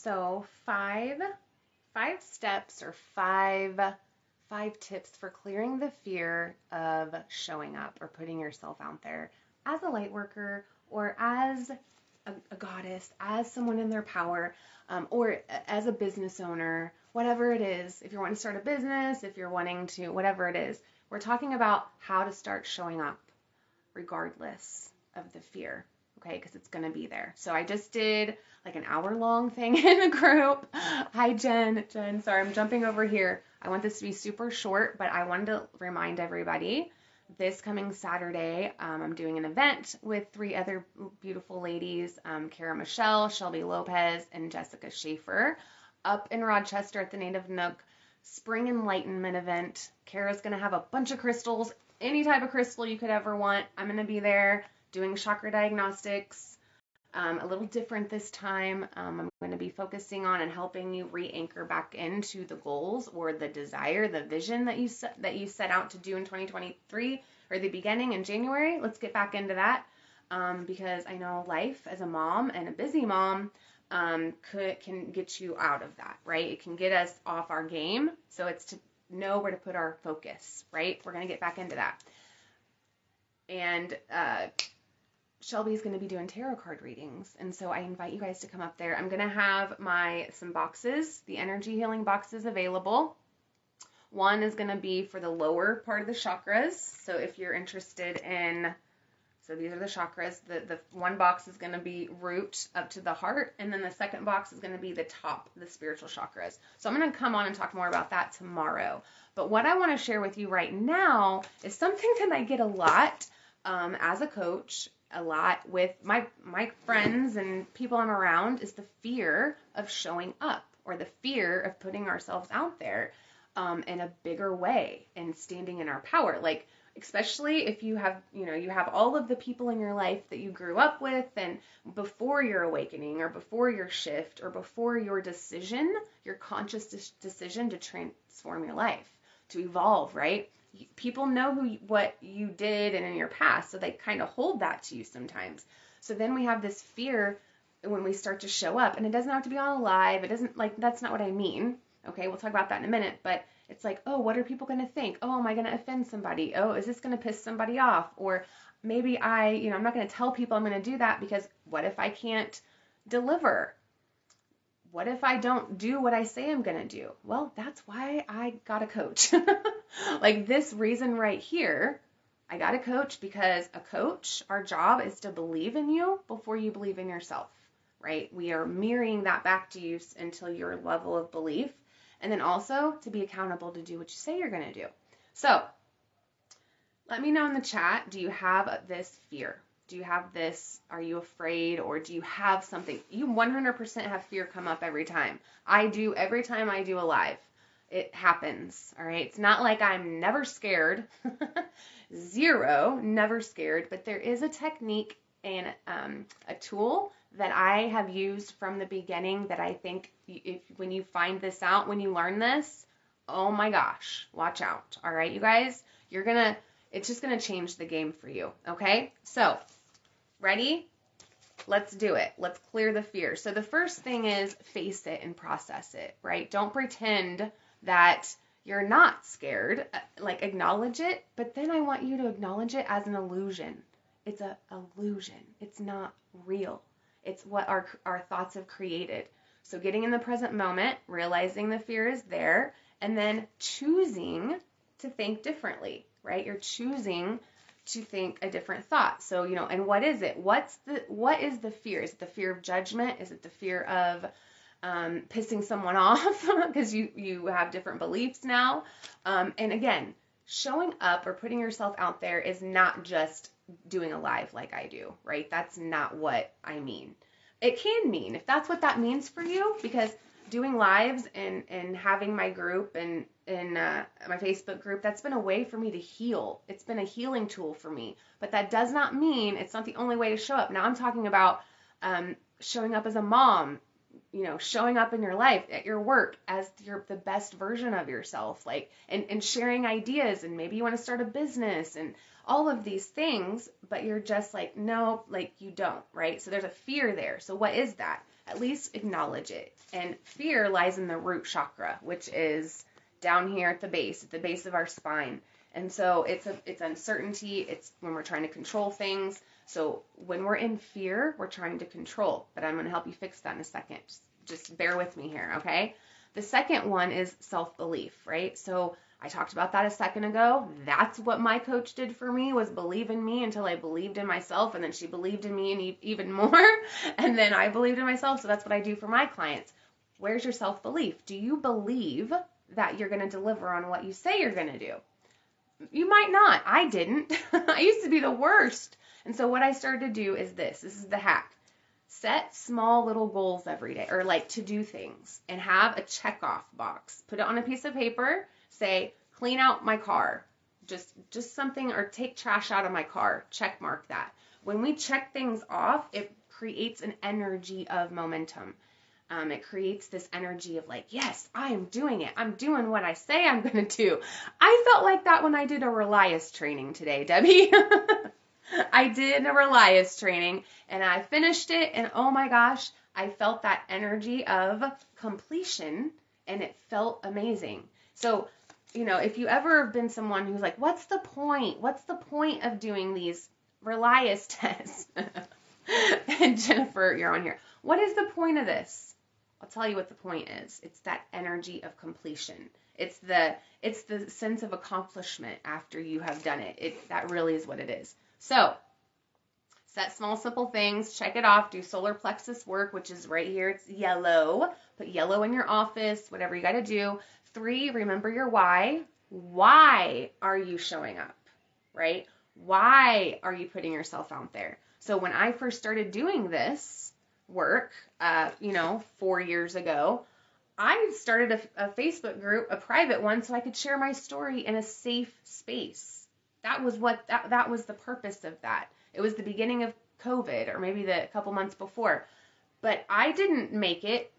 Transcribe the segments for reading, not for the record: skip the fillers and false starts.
So five steps or five tips for clearing the fear of showing up or putting yourself out there as a light worker or as a goddess, as someone in their power, or as a business owner, whatever it is. If you're wanting to start a business, if you're wanting to, whatever it is, we're talking about how to start showing up regardless of the fear. Okay, because it's going to be there. So I just did like an hour-long thing in the group. Hi, Jen. Sorry, I'm jumping over here. I want this to be super short, but I wanted to remind everybody this coming Saturday, I'm doing an event with 3 other beautiful ladies, Kara Michelle, Shelby Lopez, and Jessica Schaefer, up in Rochester at the Native Nook Spring Enlightenment event. Kara's going to have a bunch of crystals, any type of crystal you could ever want. I'm going to be there doing chakra diagnostics, a little different this time. I'm going to be focusing on and helping you re-anchor back into the goals or the desire, the vision that you set out to do in 2023 or the beginning in January. Let's get back into that because I know life as a mom and a busy mom can get you out of that, right? It can get us off our game. So it's to know where to put our focus, right? We're going to get back into that. And Shelby's going to be doing tarot card readings. And so I invite you guys to come up there. I'm going to have some boxes, the energy healing boxes available. One is going to be for the lower part of the chakras. So if you're interested in, so these are the chakras. The one box is going to be root up to the heart. And then the second box is going to be the top, the spiritual chakras. So I'm going to come on and talk more about that tomorrow. But what I want to share with you right now is something that I get a lot as a coach, a lot with my friends and people I'm around, is the fear of showing up or the fear of putting ourselves out there in a bigger way and standing in our power. Like, especially if you have all of the people in your life that you grew up with and before your awakening or before your shift or before your decision, your conscious decision to transform your life, to evolve, right? People know what you did and in your past, so they kind of hold that to you sometimes. So then we have this fear when we start to show up, and it doesn't have to be on a live. It doesn't, like, that's not what I mean. Okay, we'll talk about that in a minute, but it's like, oh, what are people going to think? Oh, am I going to offend somebody? Oh, is this going to piss somebody off? Or maybe I'm not going to tell people I'm going to do that because what if I can't deliver? What if I don't do what I say I'm going to do? Well, that's why I got a coach. Like this reason right here, I got a coach because a coach, our job is to believe in you before you believe in yourself, right? We are mirroring that back to you until your level of belief, and then also to be accountable to do what you say you're going to do. So let me know in the chat, do you have this fear? Do you have this? Are you afraid? Or do you have something? You 100% have fear come up every time. I do every time I do a live. It happens, all right? It's not like I'm never scared. Zero, never scared. But there is a technique and a tool that I have used from the beginning that I think when you find this out, when you learn this, oh my gosh, watch out, all right, you guys? It's just going to change the game for you, okay? So, ready? Let's do it. Let's clear the fear. So the first thing is face it and process it, right? Don't pretend that you're not scared. Like, acknowledge it, but then I want you to acknowledge it as an illusion. It's an illusion. It's not real. It's what our thoughts have created. So getting in the present moment, realizing the fear is there, and then choosing to think differently, right? You're choosing to think a different thought. So, and what is it? What is the fear? Is it the fear of judgment? Is it the fear of pissing someone off because you have different beliefs now? And again, showing up or putting yourself out there is not just doing a live like I do, right? That's not what I mean. It can mean, if that's what that means for you, because doing lives and having my group and my Facebook group, that's been a way for me to heal. It's been a healing tool for me. But that does not mean it's not the only way to show up. Now I'm talking about showing up as a mom, showing up in your life, at your work, as the best version of yourself, like, and sharing ideas, and maybe you want to start a business and all of these things, but you're just like, no, like you don't, right? So there's a fear there. So what is that? at least acknowledge it. And fear lies in the root chakra, which is down here at the base of our spine. And so it's uncertainty. It's when we're trying to control things. So when we're in fear, we're trying to control. But I'm going to help you fix that in a second. Just bear with me here, okay? The second one is self-belief, right? So I talked about that a second ago. That's what my coach did for me, was believe in me until I believed in myself. And then she believed in me and even more. And then I believed in myself. So that's what I do for my clients. Where's your self-belief? Do you believe that you're going to deliver on what you say you're going to do? You might not. I didn't. I used to be the worst. And so what I started to do is this. This is the hack. Set small little goals every day, or like to do things, and have a check off box. Put it on a piece of paper. Say, clean out my car. Just something, or take trash out of my car. Check mark that. When we check things off, it creates an energy of momentum. It creates this energy of like, yes, I am doing it. I'm doing what I say I'm going to do. I felt like that when I did a Relias training today, Debbie. I did a Relias training and I finished it, and oh my gosh, I felt that energy of completion and it felt amazing. So, if you ever have been someone who's like, what's the point? What's the point of doing these Relias tests? And Jennifer, you're on here. What is the point of this? I'll tell you what the point is. It's that energy of completion. It's the sense of accomplishment after you have done it. That really is what it is. So, set small, simple things. Check it off. Do solar plexus work, which is right here. It's yellow. Put yellow in your office, whatever you got to do. 3, remember your why. Why are you showing up, right? Why are you putting yourself out there? So when I first started doing this work, 4 years ago, I started a Facebook group, a private one, so I could share my story in a safe space. That was that was the purpose of that. It was the beginning of COVID, or maybe a couple months before. But I didn't make it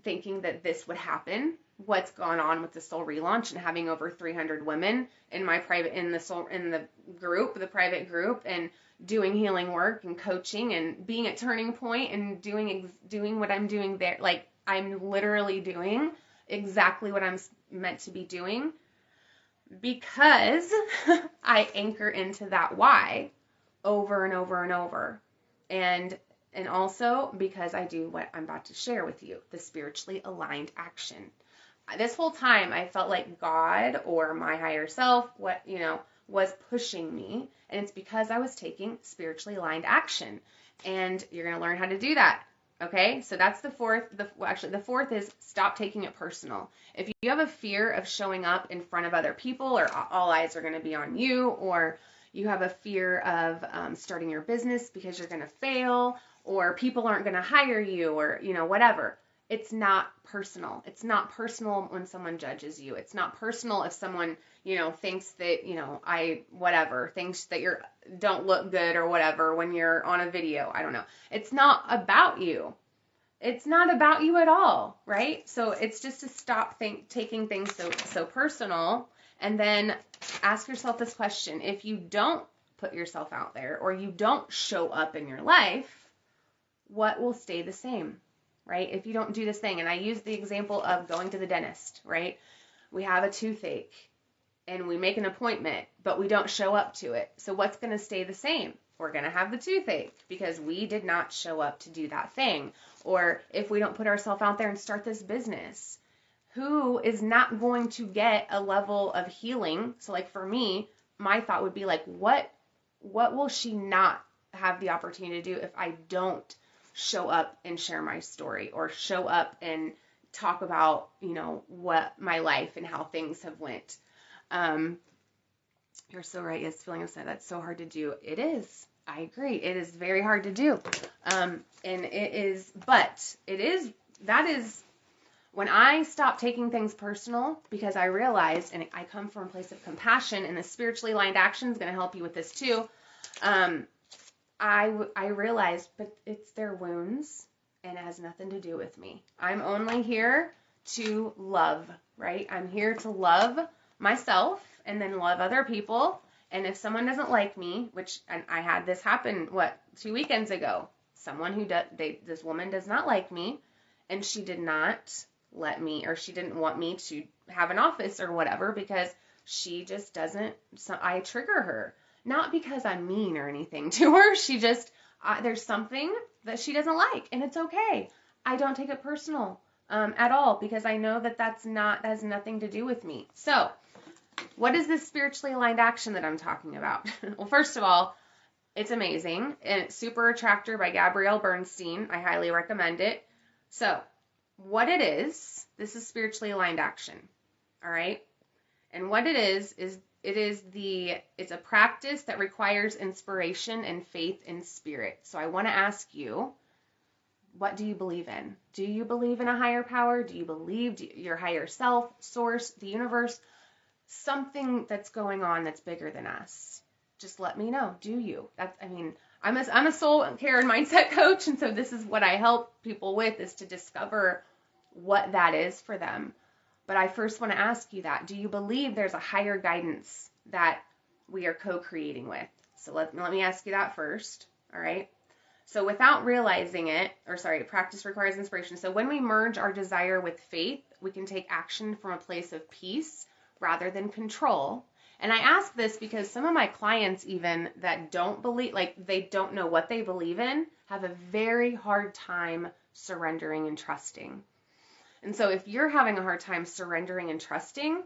thinking that this would happen. What's gone on with the soul relaunch and having over 300 women in the private group, and doing healing work and coaching and being at Turning Point and doing what I'm doing there. Like, I'm literally doing exactly what I'm meant to be doing, because I anchor into that why over and over and over. And also because I do what I'm about to share with you, the spiritually aligned action. This whole time I felt like God or my higher self, was pushing me. And it's because I was taking spiritually aligned action. And you're going to learn how to do that. Okay, so that's the fourth. The fourth is stop taking it personal. If you have a fear of showing up in front of other people, or all eyes are going to be on you, or you have a fear of starting your business because you're going to fail, or people aren't going to hire you, or whatever. It's not personal. It's not personal when someone judges you. It's not personal if someone thinks that thinks that you don't look good or whatever when you're on a video. I don't know. It's not about you. It's not about you at all, right? So it's just to stop taking things so personal, and then ask yourself this question: if you don't put yourself out there, or you don't show up in your life, what will stay the same? Right? If you don't do this thing, and I use the example of going to the dentist, right? We have a toothache and we make an appointment, but we don't show up to it. So what's going to stay the same? We're going to have the toothache because we did not show up to do that thing. Or if we don't put ourselves out there and start this business, who is not going to get a level of healing? So like for me, my thought would be like, what will she not have the opportunity to do if I don't show up and share my story, or show up and talk about, what my life and how things have went. You're so right. Yes, feeling upset. That's so hard to do. It is. I agree. It is very hard to do. And that is when I stopped taking things personal, because I realized, and I come from a place of compassion, and the spiritually aligned action is going to help you with this too. I realized, but it's their wounds, and it has nothing to do with me. I'm only here to love, right? I'm here to love myself and then love other people. And if someone doesn't like me, and I had this happen, 2 weekends ago, someone who this woman does not like me, and she did not let me, or she didn't want me to have an office or whatever, because she just doesn't, so I trigger her. Not because I'm mean or anything to her. She just, there's something that she doesn't like, and it's okay. I don't take it personal at all, because I know that that has nothing to do with me. So what is this spiritually aligned action that I'm talking about? Well, first of all, it's amazing, and it's Super Attractor by Gabrielle Bernstein. I highly recommend it. So what it is, this is spiritually aligned action. All right. And what it is it's a practice that requires inspiration and faith in spirit. So I want to ask you, what do you believe in? Do you believe in a higher power? Do you believe your higher self, source, the universe, something that's going on that's bigger than us? Just let me know. Do you? I'm a soul care and mindset coach, and so this is what I help people with, is to discover what that is for them. But I first want to ask you that. Do you believe there's a higher guidance that we are co-creating with? So let me ask you that first. All right. So without realizing it, practice requires inspiration. So when we merge our desire with faith, we can take action from a place of peace rather than control. And I ask this because some of my clients, even that don't believe, like they don't know what they believe in, have a very hard time surrendering and trusting. And so if you're having a hard time surrendering and trusting,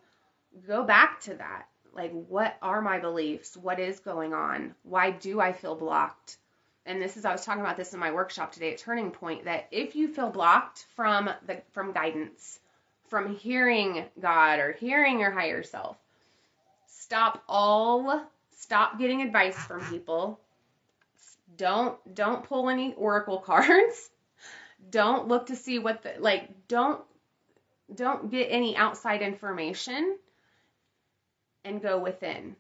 go back to that. Like, what are my beliefs? What is going on? Why do I feel blocked? And I was talking about this in my workshop today at Turning Point, that if you feel blocked from guidance, from hearing God or hearing your higher self, stop getting advice from people. Don't pull any oracle cards. Don't look to see don't get any outside information, and go within.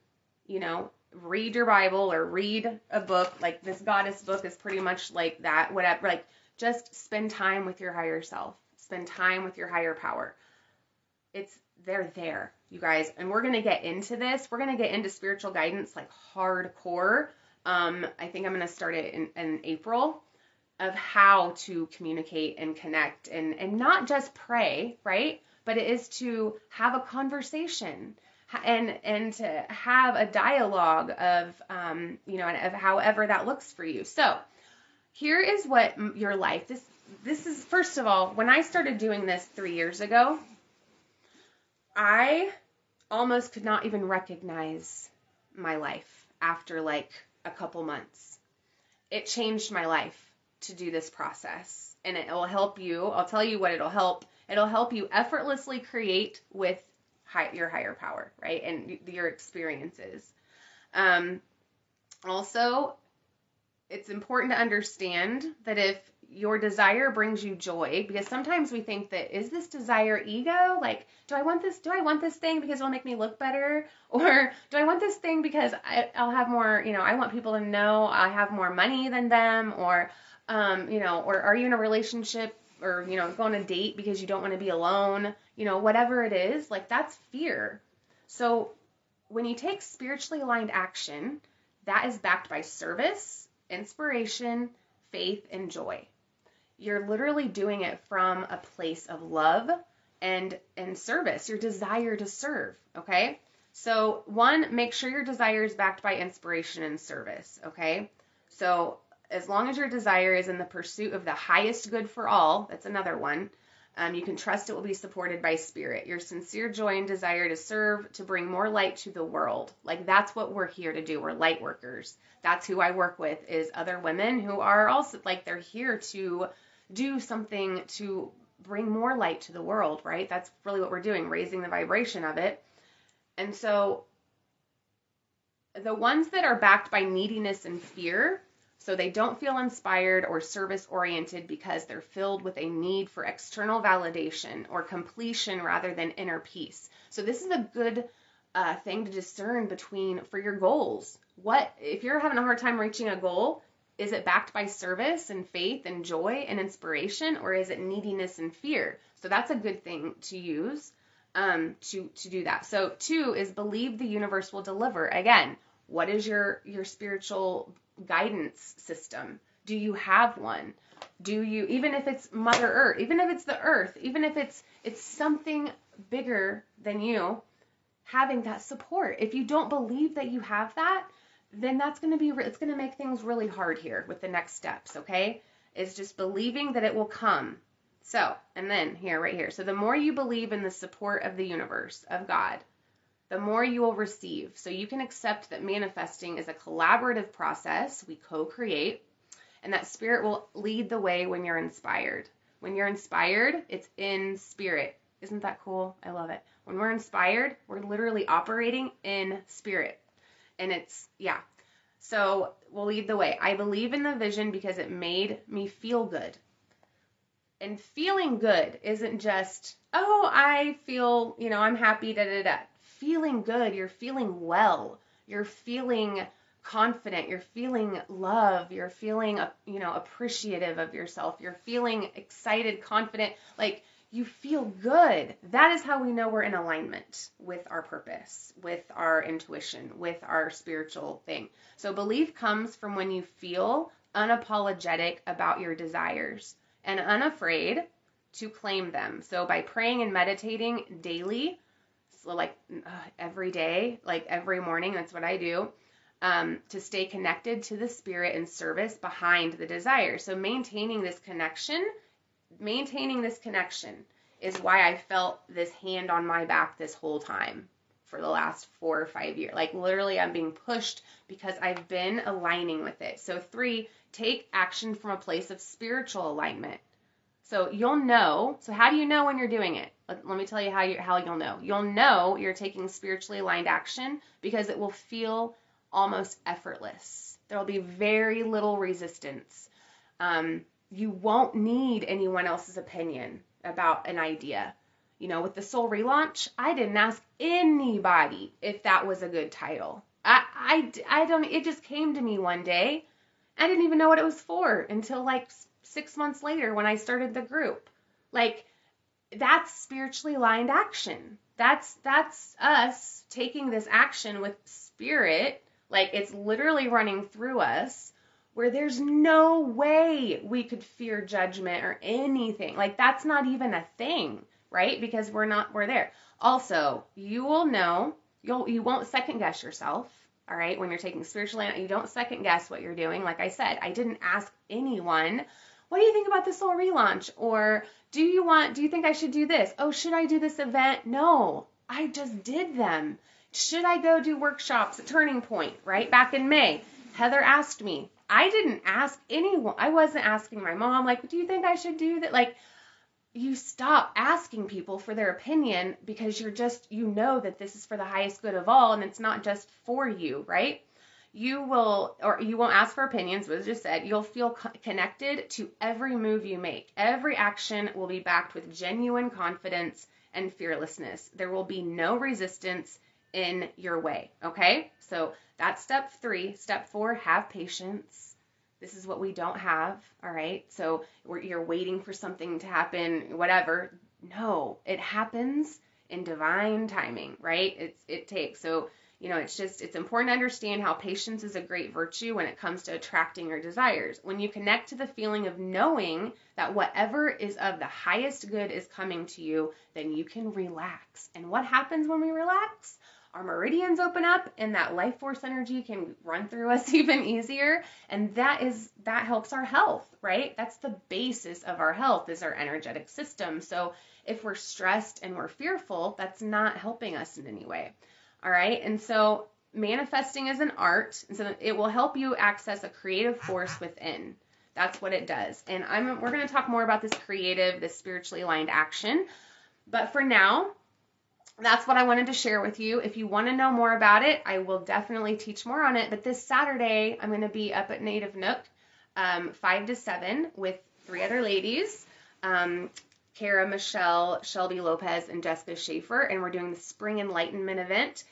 Read your Bible or read a book. Like this Goddess book is pretty much like that, whatever. Like, just spend time with your higher self. Spend time with your higher power. They're there, you guys. And we're going to get into this. We're going to get into spiritual guidance like hardcore. I think I'm going to start it in April, of how to communicate and connect and not just pray, right? But it is to have a conversation and to have a dialogue of, of however that looks for you. So here is what your life, this is, first of all, when I started doing this 3 years ago, I almost could not even recognize my life after like a couple months. It changed my life to do this process, and it will help you. I'll tell you what it'll help. It'll help you effortlessly create with your higher power, right? And your experiences. Also, it's important to understand that if your desire brings you joy, because sometimes we think that, is this desire ego? Like, do I want this thing because it'll make me look better? Or do I want this thing because I'll have more, I want people to know I have more money than them, or or are you in a relationship, or, go on a date because you don't want to be alone, whatever it is, like that's fear. So when you take spiritually aligned action, that is backed by service, inspiration, faith, and joy. You're literally doing it from a place of love and service, your desire to serve, okay? So one, make sure your desire is backed by inspiration and service, okay? So as long as your desire is in the pursuit of the highest good for all, that's another one, you can trust it will be supported by spirit. Your sincere joy and desire to serve, to bring more light to the world. Like, that's what we're here to do. We're light workers. That's who I work with, is other women who are also, like, they're here to do something to bring more light to the world, right? That's really what we're doing, raising the vibration of it. And so the ones that are backed by neediness and fear, so they don't feel inspired or service-oriented because they're filled with a need for external validation or completion rather than inner peace. So this is a good thing to discern for your goals. If you're having a hard time reaching a goal, is it backed by service and faith and joy and inspiration, or is it neediness and fear? So that's a good thing to use to do that. So 2 is believe the universe will deliver. Again, what is your spiritual guidance system? Do you have one? Do you, even if it's Mother Earth, even if it's the earth, even if it's something bigger than you, having that support. If you don't believe that you have that, then that's going to be, it's going to make things really hard here with the next steps, okay? Is just believing that it will come. So, and then here, right here. So the more you believe in the support of the universe, of God, the more you will receive. So you can accept that manifesting is a collaborative process. We co-create, and that spirit will lead the way when you're inspired. When you're inspired, it's in spirit. Isn't that cool? I love it. When we're inspired, we're literally operating in spirit. And it's, yeah. So we'll lead the way. I believe in the vision because it made me feel good. And feeling good isn't just, oh, I feel, I'm happy, da, da, da. Feeling good, you're feeling well. You're feeling confident. You're feeling love. You're feeling, appreciative of yourself. You're feeling excited, confident. Like, you feel good. That is how we know we're in alignment with our purpose, with our intuition, with our spiritual thing. So belief comes from when you feel unapologetic about your desires and unafraid to claim them. So by praying and meditating daily, so like every day, like every morning, that's what I do, to stay connected to the spirit and service behind the desire. So maintaining this connection is why I felt this hand on my back this whole time for the last 4 or 5 years. Like literally I'm being pushed because I've been aligning with it. So 3, take action from a place of spiritual alignment. So you'll know. So how do you know when you're doing it? Let me tell you how you'll know. You'll know you're taking spiritually aligned action because it will feel almost effortless. There will be very little resistance. You won't need anyone else's opinion about an idea. With the Soul relaunch, I didn't ask anybody if that was a good title. I don't, it just came to me one day. I didn't even know what it was for until like 6 months later when I started the group. Like, that's spiritually aligned action. That's us taking this action with spirit. Like, it's literally running through us, where there's no way we could fear judgment or anything. Like, that's not even a thing, right? Because we're there. Also, you will know, you won't second guess yourself, all right? When you're taking spiritually, you don't second guess what you're doing. Like I said, I didn't ask anyone, what do you think about the Soul relaunch? Or do you think I should do this? Oh, should I do this event? No, I just did them. Should I go do workshops at Turning Point, right? Back in May, Heather asked me. I didn't ask anyone. I wasn't asking my mom, like, do you think I should do that? Like, you stop asking people for their opinion because you know that this is for the highest good of all, and it's not just for you, right? You won't ask for opinions, but as I just said, you'll feel connected to every move you make. Every action will be backed with genuine confidence and fearlessness. There will be no resistance in your way, okay? So that's step 3. Step 4, have patience. This is what we don't have, all right? So you're waiting for something to happen, whatever. No, it happens in divine timing, right? It takes. So, it's important to understand how patience is a great virtue when it comes to attracting your desires. When you connect to the feeling of knowing that whatever is of the highest good is coming to you, then you can relax. And what happens when we relax? Our meridians open up and that life force energy can run through us even easier. And that helps our health, right? That's the basis of our health, is our energetic system. So if we're stressed and we're fearful, that's not helping us in any way. All right. And so manifesting is an art. And so it will help you access a creative force within. That's what it does. And we're going to talk more about this spiritually aligned action. But for now, that's what I wanted to share with you. If you want to know more about it, I will definitely teach more on it. But this Saturday, I'm going to be up at Native Nook, 5 to 7 with 3 other ladies, Kara, Michelle, Shelby Lopez, and Jessica Schaefer. And we're doing the Spring Enlightenment event.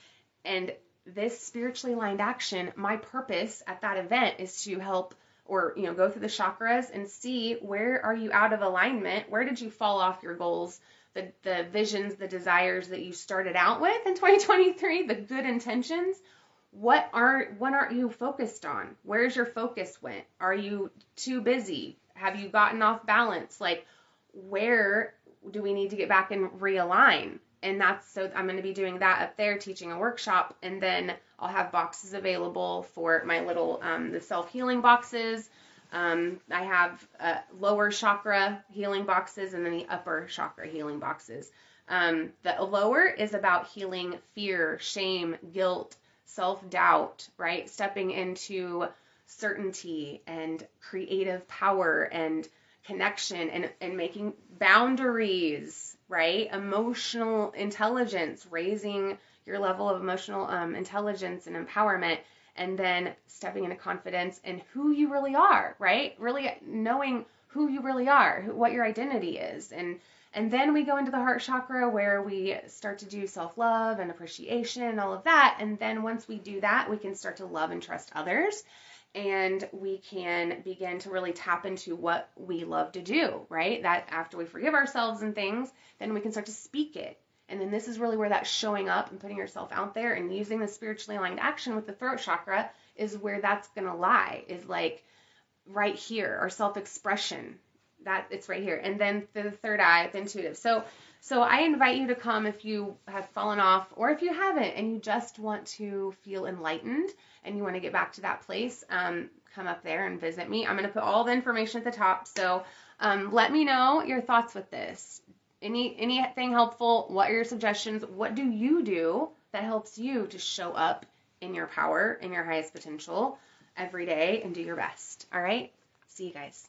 And this spiritually aligned action, my purpose at that event is to help go through the chakras and see, where are you out of alignment? Where did you fall off your goals? The visions, the desires that you started out with in 2023, the good intentions, what aren't you focused on? Where's your focus went? Are you too busy? Have you gotten off balance? Like, where do we need to get back and realign? And so I'm going to be doing that up there, teaching a workshop, and then I'll have boxes available for my little the self-healing boxes. I have lower chakra healing boxes and then the upper chakra healing boxes. The lower is about healing fear, shame, guilt, self-doubt, right? Stepping into certainty and creative power and connection and making boundaries, right? Emotional intelligence, raising your level of emotional intelligence and empowerment, and then stepping into confidence in who you really are, right? Really knowing who you really are, what your identity is. And then we go into the heart chakra where we start to do self-love and appreciation and all of that. And then once we do that, we can start to love and trust others. And we can begin to really tap into what we love to do, right? That after we forgive ourselves and things, then we can start to speak it. And then this is really where that showing up and putting yourself out there and using the spiritually aligned action with the throat chakra is where that's going to lie, is like right here, our self-expression. That it's right here. And then the third eye, the intuitive. So I invite you to come if you have fallen off, or if you haven't and you just want to feel enlightened and you want to get back to that place, come up there and visit me. I'm going to put all the information at the top. So let me know your thoughts with this. Anything helpful? What are your suggestions? What do you do that helps you to show up in your power, in your highest potential every day and do your best? All right. See you guys.